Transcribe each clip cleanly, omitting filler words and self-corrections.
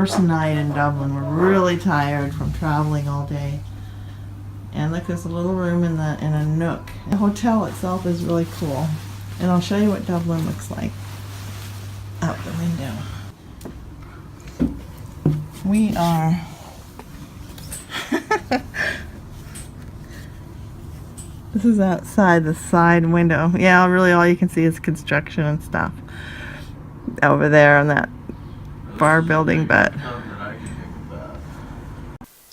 first night in Dublin. We're really tired from traveling all day. And look, there's a little room in a nook. The hotel itself is really cool. And I'll show you what Dublin looks like out the window. We are this is outside the side window. Yeah, really all you can see is construction and stuff over there on that bar building, but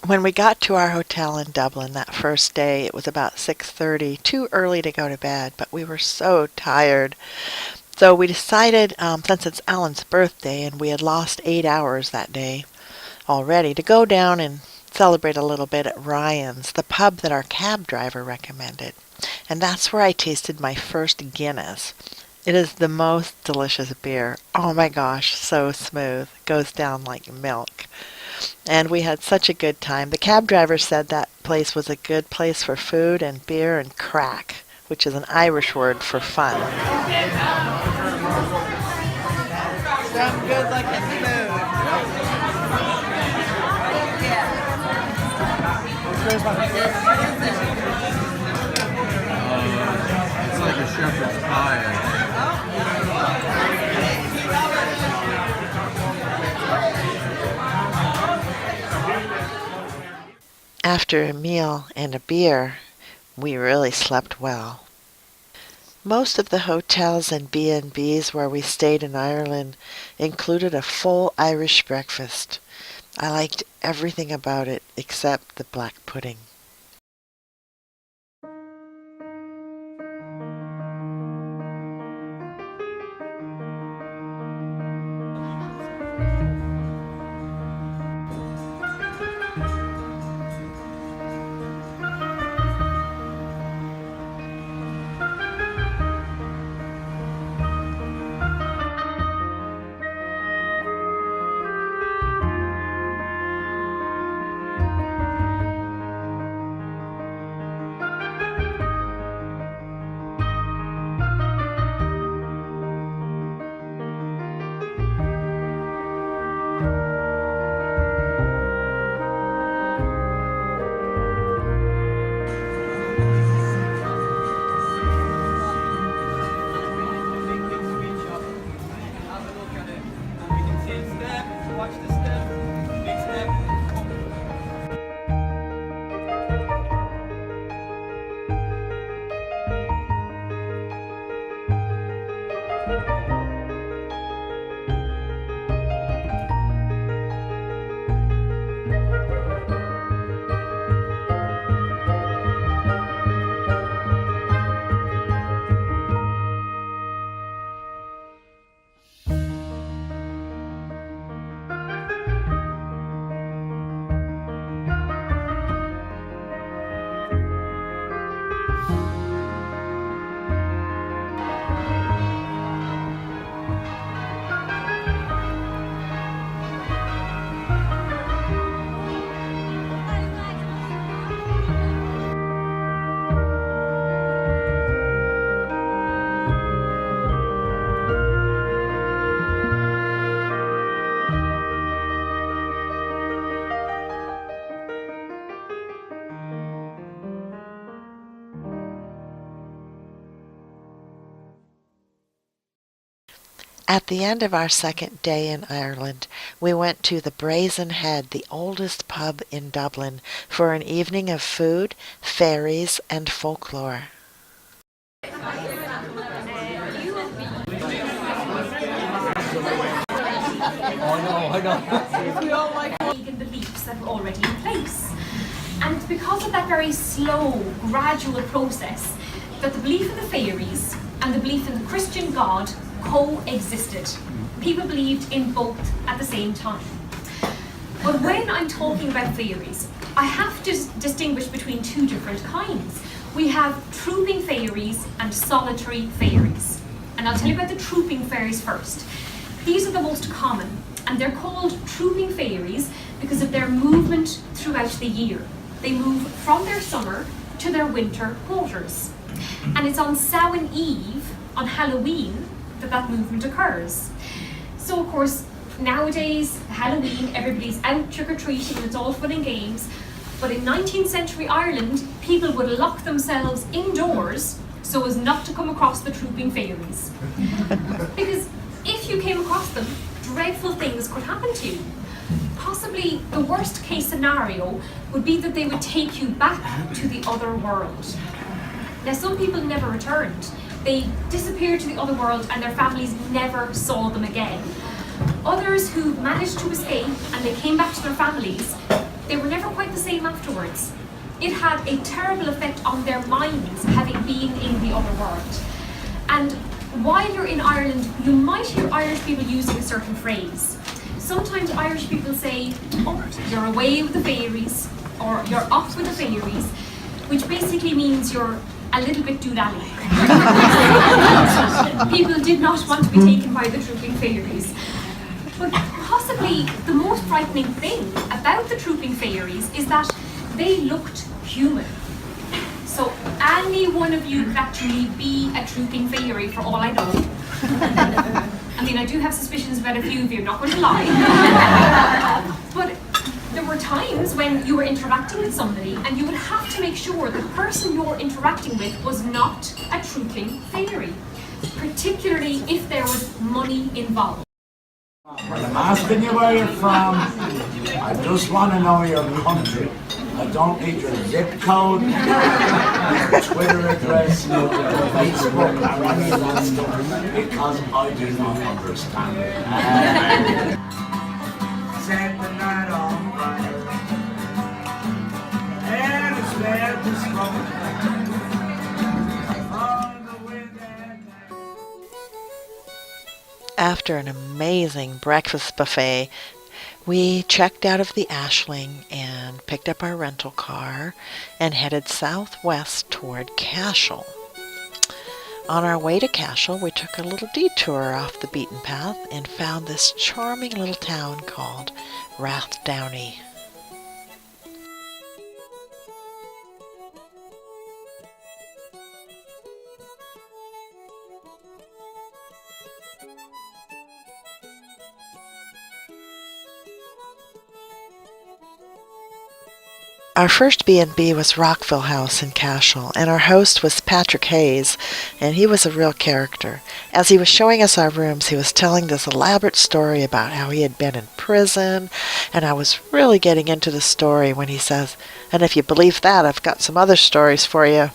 when we got to our hotel in Dublin that first day, it was about 6:30, too early to go to bed, but we were so tired. So we decided, since it's Alan's birthday and we had lost 8 hours that day already, to go down and celebrate a little bit at Ryan's, the pub that our cab driver recommended. And that's where I tasted my first Guinness. It is the most delicious beer. Oh my gosh, so smooth. Goes down like milk. And we had such a good time. The cab driver said that place was a good place for food and beer and crack, which is an Irish word for fun. Some good looking food. It's like a shepherd's pie. After a meal and a beer, we really slept well. Most of the hotels and B&Bs where we stayed in Ireland included a full Irish breakfast. I liked everything about it except the black pudding. At the end of our second day in Ireland, we went to the Brazen Head, the oldest pub in Dublin, for an evening of food, fairies, and folklore. I know. We all like pagan beliefs that were already in place. And because of that very slow, gradual process, that the belief in the fairies and the belief in the Christian God coexisted. People believed in both at the same time. But when I'm talking about fairies, I have to distinguish between two different kinds. We have trooping fairies and solitary fairies. And I'll tell you about the trooping fairies first. These are the most common, and they're called trooping fairies because of their movement throughout the year. They move from their summer to their winter quarters. And it's on Samhain Eve, on Halloween, that movement occurs. So of course, Nowadays, Halloween, everybody's out trick-or-treating and it's all fun and games. But in 19th century Ireland, people would lock themselves indoors so as not to come across the trooping fairies. Because if you came across them, dreadful things could happen to you. Possibly the worst case scenario would be that they would take you back to the other world. Now, some people never returned. They disappeared to the other world and their families never saw them again. Others who managed to escape and they came back to their families, they were never quite the same afterwards. It had a terrible effect on their minds having been in the other world. And while you're in Ireland, you might hear Irish people using a certain phrase. Sometimes Irish people say, oh, you're away with the fairies, or you're off with the fairies, which basically means you're a little bit doodally. People did not want to be taken by the trooping fairies. But possibly the most frightening thing about the trooping fairies is that they looked human. So any one of you could actually be a trooping fairy for all I know. I mean, I do have suspicions about a few of you, I'm not going to lie. But there were times when you were interacting with somebody and you would have to make sure the person you're interacting with was not a trooping fairy, particularly if there was money involved. Well, I'm asking you where you're from. I just want to know your country. I don't need your zip code, your Twitter address, your Facebook, or any of that stuff, because I do not understand it. Set the night on fire, and it's there to smoke. On the wind and After an amazing breakfast buffet, we checked out of the Ashling and picked up our rental car and headed southwest toward Cashel. On our way to Cashel, we took a little detour off the beaten path and found this charming little town called Rathdowney. Our first B&B was Rockville House in Cashel, and our host was Patrick Hayes, and he was a real character. As he was showing us our rooms, he was telling this elaborate story about how he had been in prison, and I was really getting into the story when he says, and if you believe that, I've got some other stories for you.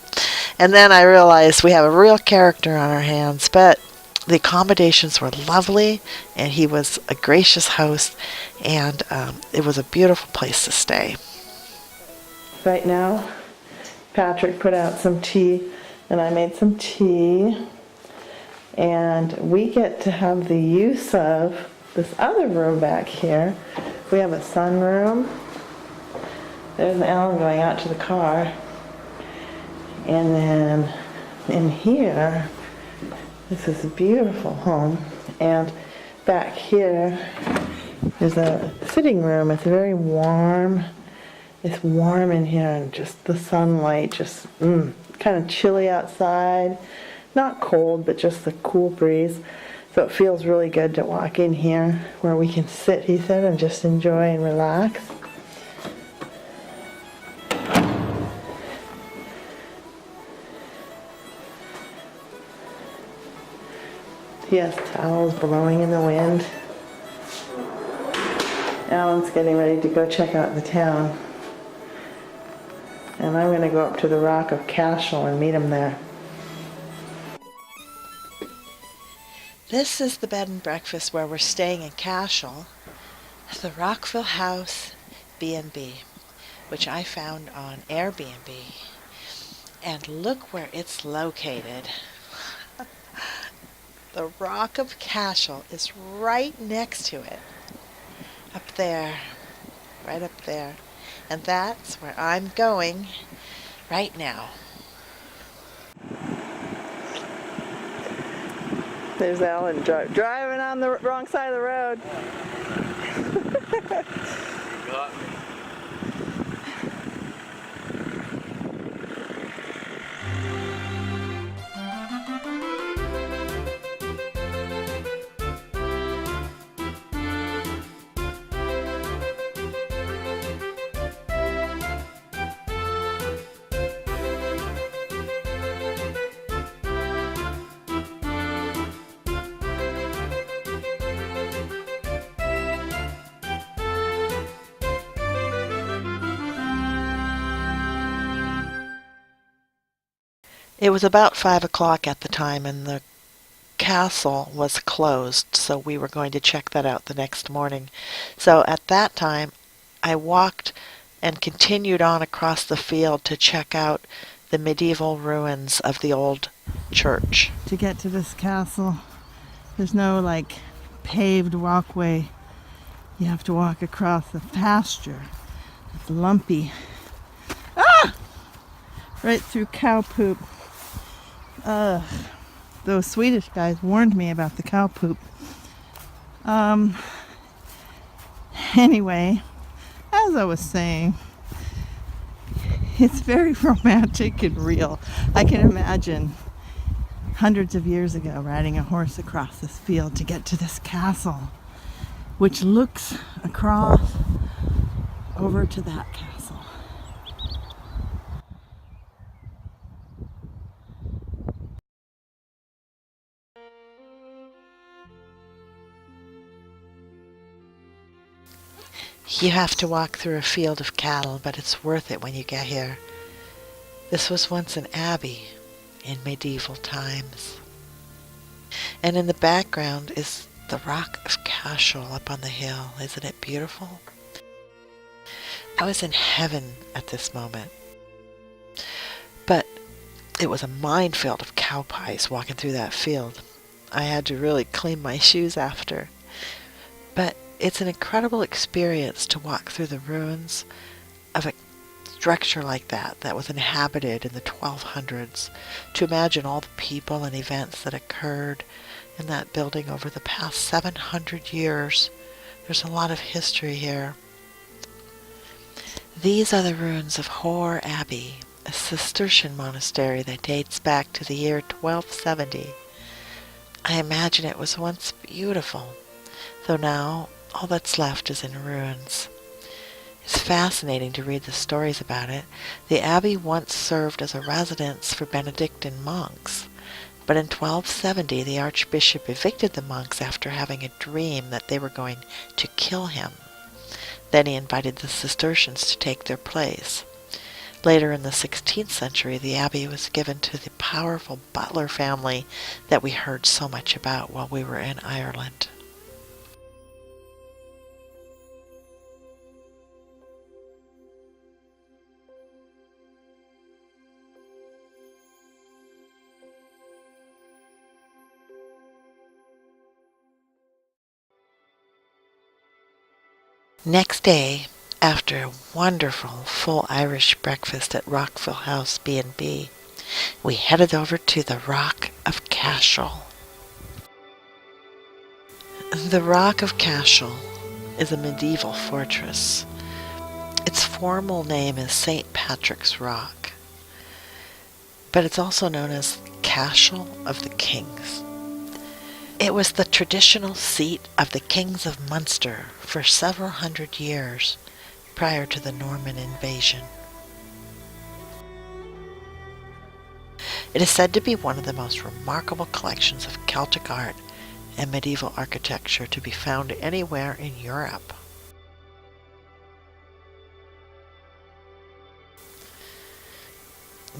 And then I realized we have a real character on our hands, but the accommodations were lovely, and he was a gracious host, and it was a beautiful place to stay. Right now, Patrick put out some tea, and I made some tea, and we get to have the use of this other room back here. We have a sunroom. There's Alan going out to the car, and then in here, this is a beautiful home, and back here is a sitting room. It's very warm. It's warm in here, and just the sunlight, just kind of chilly outside. Not cold, but just the cool breeze. So it feels really good to walk in here where we can sit, he said, and just enjoy and relax. He has towels blowing in the wind. Alan's getting ready to go check out the town. And I'm going to go up to the Rock of Cashel and meet him there. This is the bed and breakfast where we're staying in Cashel, the Rockville House B&B, which I found on Airbnb. And look where it's located. The Rock of Cashel is right next to it. Up there, right up there. And that's where I'm going right now. There's Alan driving on the wrong side of the road. You got me. It was about 5 o'clock at the time, and the castle was closed, so we were going to check that out the next morning. So at that time, I walked and continued on across the field to check out the medieval ruins of the old church. To get to this castle, there's no like paved walkway. You have to walk across the pasture. It's lumpy. Right through cow poop. Ugh. Those Swedish guys warned me about the cow poop. Anyway, as I was saying, it's very romantic and real. I can imagine hundreds of years ago riding a horse across this field to get to this castle, which looks across over to that castle. You have to walk through a field of cattle, but it's worth it when you get here. This was once an abbey in medieval times. And in the background is the rock of Cashel up on the hill. Isn't it beautiful? I was in heaven at this moment. But it was a minefield of cow pies walking through that field. I had to really clean my shoes after. But it's an incredible experience to walk through the ruins of a structure like that was inhabited in the 1200s, to imagine all the people and events that occurred in that building over the past 700 years. There's a lot of history here. These are the ruins of Hoare Abbey, a Cistercian monastery that dates back to the year 1270. I imagine it was once beautiful, though now all that's left is in ruins. It's fascinating to read the stories about it. The abbey once served as a residence for Benedictine monks, but in 1270 the archbishop evicted the monks after having a dream that they were going to kill him. Then he invited the Cistercians to take their place. Later in the 16th century, the abbey was given to the powerful Butler family that we heard so much about while we were in Ireland. Next day, after a wonderful full Irish breakfast at Rockville House B&B, we headed over to the Rock of Cashel. The Rock of Cashel is a medieval fortress. Its formal name is St. Patrick's Rock, but it's also known as Cashel of the Kings. It was the traditional seat of the kings of Munster for several hundred years prior to the Norman invasion. It is said to be one of the most remarkable collections of Celtic art and medieval architecture to be found anywhere in Europe.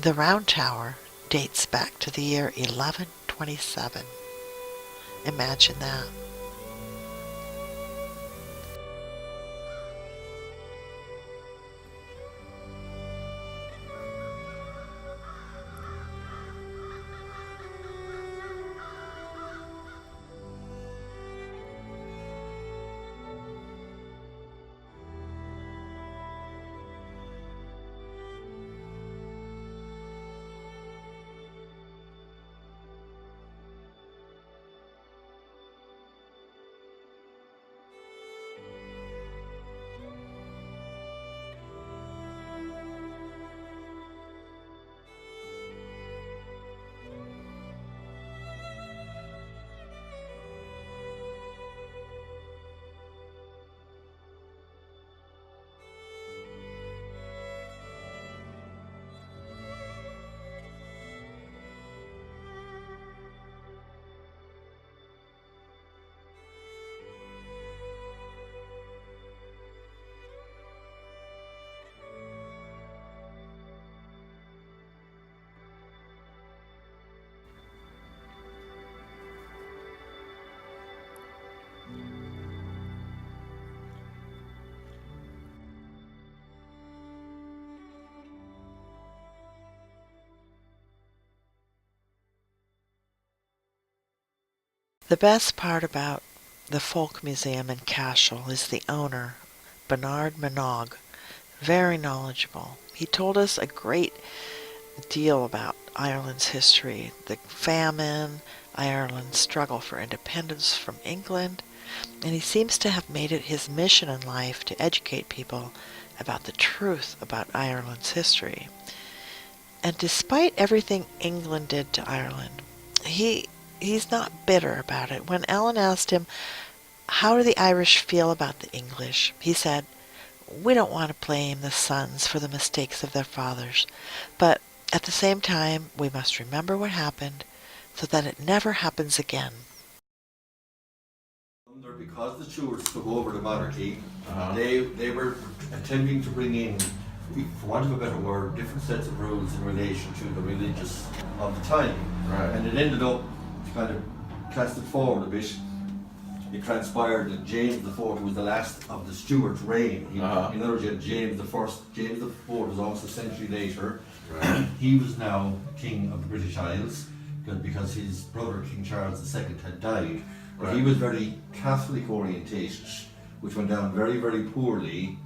The round tower dates back to the year 1127. Imagine that. The best part about the Folk Museum in Cashel is the owner, Bernard Minogue, very knowledgeable. He told us a great deal about Ireland's history, the famine, Ireland's struggle for independence from England, and he seems to have made it his mission in life to educate people about the truth about Ireland's history. And despite everything England did to Ireland, he's not bitter about it. When Ellen asked him, how do the Irish feel about the English? He said, we don't want to blame the sons for the mistakes of their fathers, but at the same time, we must remember what happened so that it never happens again. Because the Stuarts took over the monarchy, they were attempting to bring in, for want of a better word, different sets of rules in relation to the religious of the time. Right. And it ended up, to kind of cast it forward a bit, it transpired that James IV was the last of the Stuart reign. In other words, you had James I. James IV was almost a century later. Right. He was now King of the British Isles because his brother, King Charles II, had died. But Right. he was very Catholic orientated, which went down very, very poorly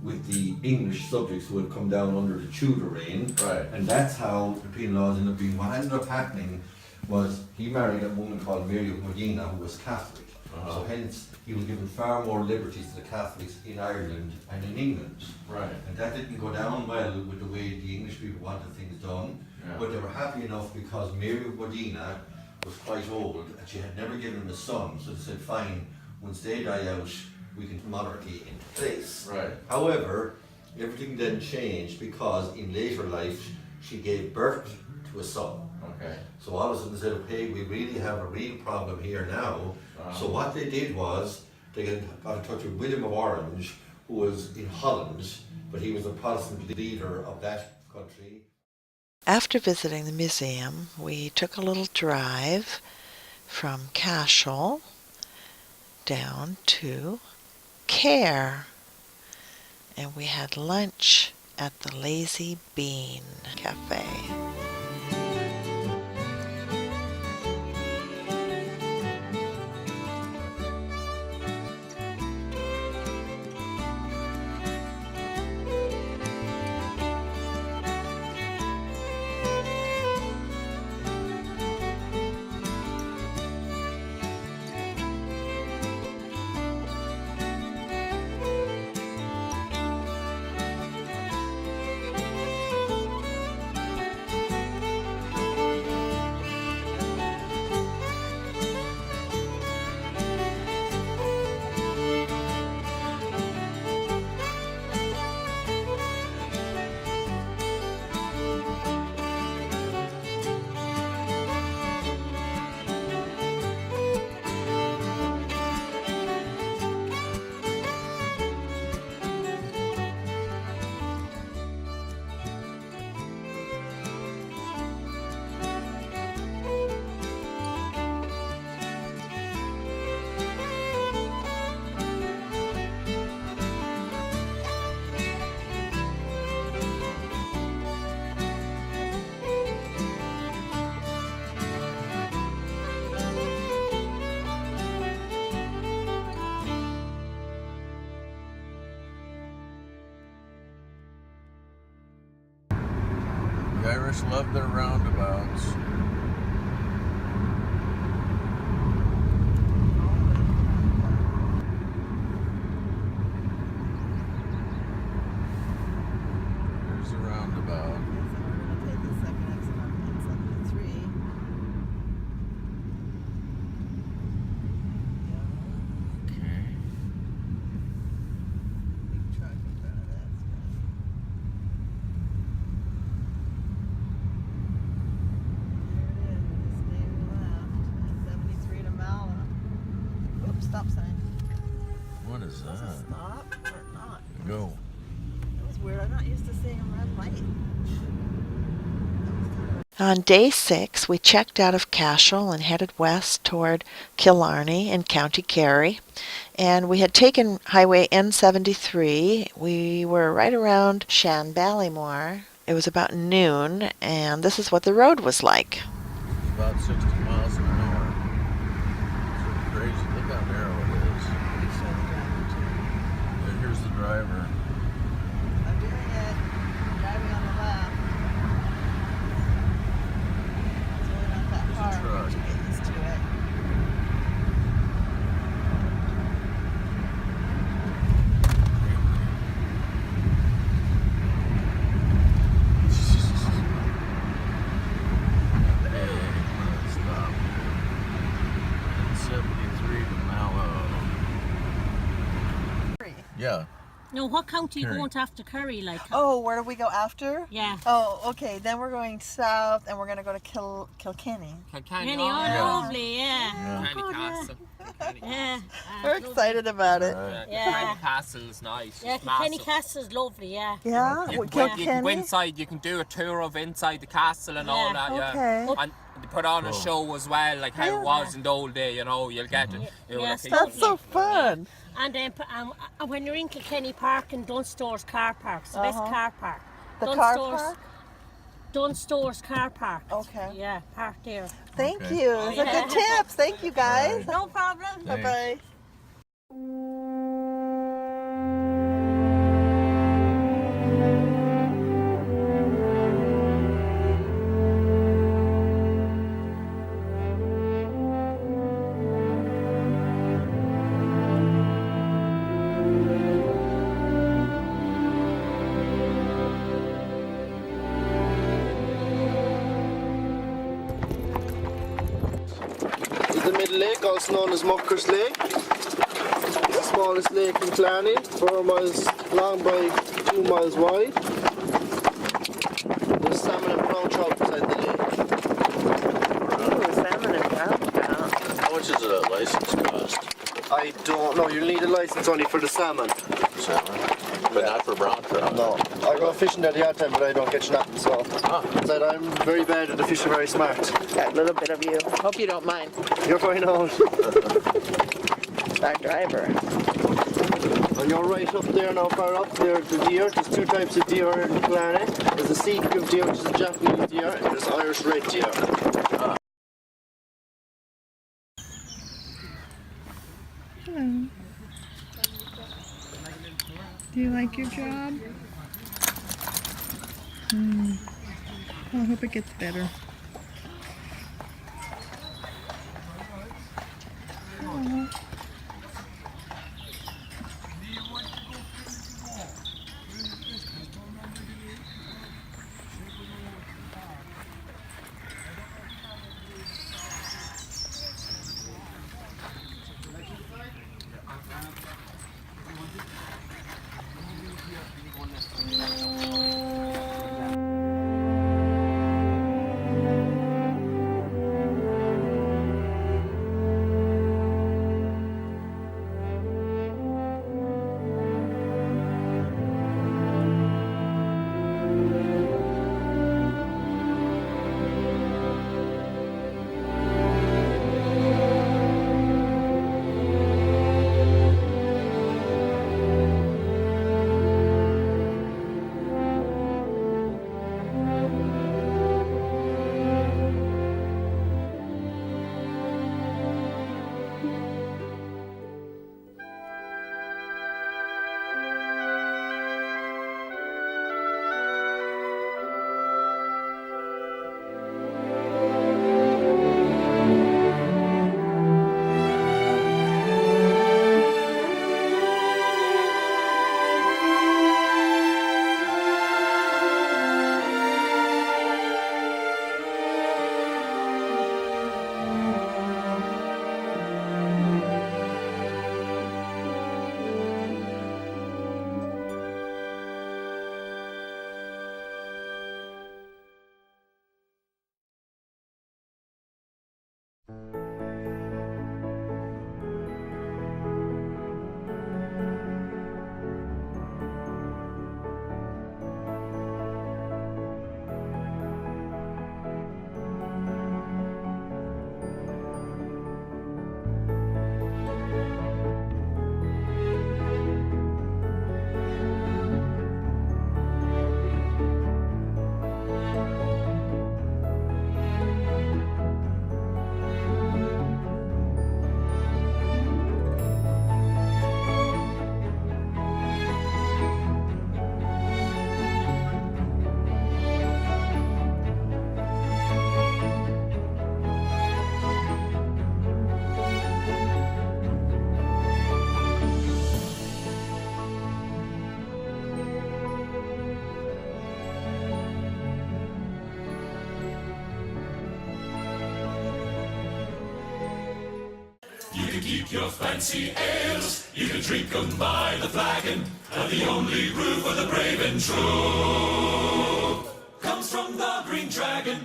with the English subjects who had come down under the Tudor reign. Right. And that's how the penal laws ended up being. What ended up happening was he married a woman called Mary of Modena who was Catholic. So hence he was given far more liberties to the Catholics in Ireland and in England. Right. And that didn't go down well with the way the English people wanted things done. Yeah. But they were happy enough because Mary of Modena was quite old and she had never given him a son. So they said, fine, once they die out, we can put monarchy into place. Right. However, everything then changed because in later life she gave birth to a son. Okay. So all of a sudden they said, okay, we really have a real problem here now. So what they did was, they got in touch with William of Orange, who was in Holland, but he was a Protestant leader of that country. After visiting the museum, we took a little drive from Cashel down to Care, and we had lunch at the Lazy Bean Cafe. The Irish love their roundabouts. There's the roundabout. Okay. Stop sign. What is Does it that? stop or not? Go. That was weird. I'm not used to seeing a red light. On day 6, we checked out of Cashel and headed west toward Killarney in County Kerry. And we had taken Highway N73. We were right around Shanballymore. It was about noon, and this is what the road was like. About 60 miles an hour. driver. I'm doing it. Driving on the left. It's really not that There's a hard truck. once you get used to it. Stop. 73 to Mallow. Yeah. No, what county are you Kerry. going to after Curry? Like, Oh, where do we go after? yeah. Oh, okay. Then we're going south, and we're gonna go to Kilkenny. Kenny, oh, Yeah. lovely, yeah. Yeah. Kenny Castle. Yeah. We're excited about it. Right. Yeah. Kenny Castle's nice. Yeah, It's Kenny massive. Castle's lovely, yeah. Yeah, You can, go, you can go Kilkenny. inside, you can do a tour of inside the castle and all Yeah. that, yeah. Okay. And they put on a Cool. show as well, like how Yeah. it was in the old day, you know, you'll get it. You know, Yeah, like, That's so fun. And then when you're in Kilkenny Park and Dunstore's car park, it's the best car park. The car Dunstore's- park? Dunstore's car park. Okay. Yeah, park there. Thank Okay. you. Those are good tips. Thank you, guys. No problem. Bye bye. Is the middle lake, also known as Mucker's Lake. It's the smallest lake in Killarney, 4 miles long by 2 miles wide. There's salmon and brown trout beside the lake. Ooh, salmon and brown trout. How much is a license cost? I don't know, you'll need a license only for the salmon. Salmon. But not for brown trout. No, I go fishing there the odd time, but I don't catch nothing, so. Said I'm very bad and the fish are very smart. Got a little bit of you. Hope you don't mind. You're fine out. Our driver. And you're right up there now, far up there, the deer. There's 2 types of deer in Killarney. There's a sea-cup deer, which is a Japanese deer, and there's Irish red deer. Do you like your job? Well, I hope it gets better. your fancy ales. You can drink 'em by the flagon, and the only brew for the brave and true comes from the Green Dragon.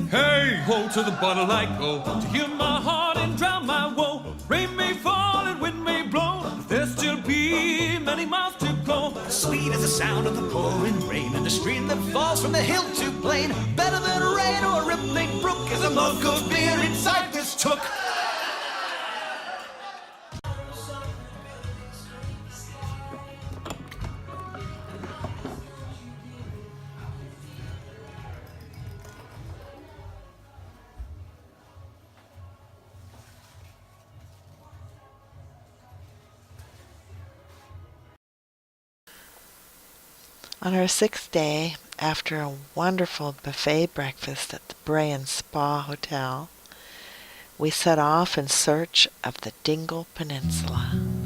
Hey, ho, to the bottle I go, to heal my heart and drown my woe. Rain may fall and wind may blow, there still be many miles to go. Sweet is the sound of the pouring rain, and the stream that falls from the hill to plain. Better than rain or a rippling brook is a mug of beer inside this took. On our sixth day, after a wonderful buffet breakfast at the Bray and Spa Hotel, we set off in search of the Dingle Peninsula.